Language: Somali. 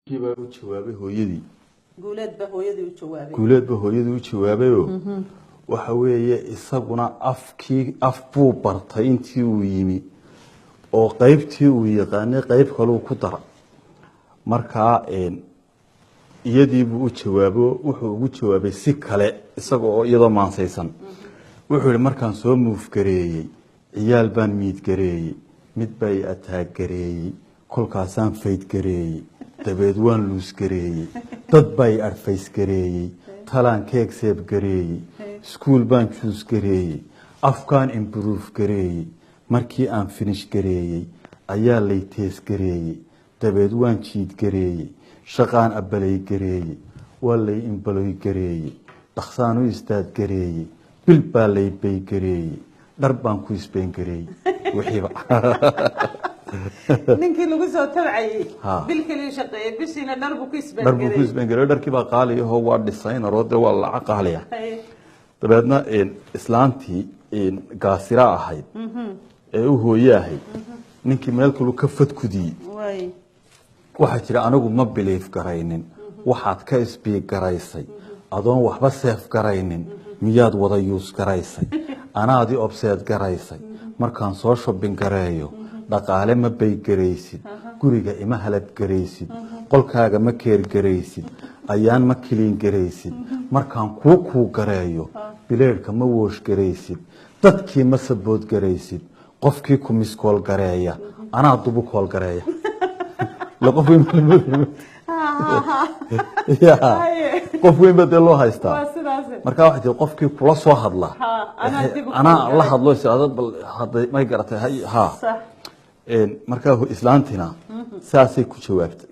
kiba u jawaabay hooyadii guuleed ba hooyadii u jawaabayo waxa weeye isaguna af buu bartay intii uu yimi oo qaybtii uu yaqaanay qayb kale uu ku dara marka iyadii buu u jawaabo wuxuu ugu jawaabay si kale isagoo iyadoo maansaysan wuxuu yiri markaan soo muuf gareeyay ciyaal baan miid gareeyay mid bay ataag gareeyay kolkaasaan fayd gareeyay dabeed waan luus gareeyay dad bay arfays gareeyay talaan keeg seeb gareeyay iskuul baan juus gareeyay afkaan improve gareeyay markii aan finish gareeyay ayaa lay tees gareeyay dabeed waan jiid gareeyay shaqaan abalay gareeyay waa lay imbaloy gareeyay dhaqsaan u istaad gareeyay bil baa lay bay gareeyay dhar baan ku isbeen gareeyay wixiiba ninkii lagu soo tabcayay bil kaliya shaqeeyay bishina dhar buu ku isbeen gareeyay dharkii baa qaali oo waa designer oo waa lacag qaaliya dabeedna islaantii gaasira ahayd ee u hooyahay ninkii meel kale ka fadkudii waxa jira anigu ma belief garaynin waxaad ka isbii garaysay adoon waxba seef garaynin miyaad wada use garaysay anaadi obseed garaysay markaan soo shopping gareeyo dhaqaale ma bay garaysid guriga ima halad garaysid qolkaaga ma keer garaysid ayaan ma kiliin garaysid markaan kuu gareeyo bileerka ma woosh garaysid dadkii ma sabood garaysid qofkii ku miskool gareeya anaa dubu kool gareeya qof weyn baa dee loo haystaa marka waxa jira qofkii kula soo hadla anaa la hadlo may garatay markaa islaantina saasay ku jawaabtay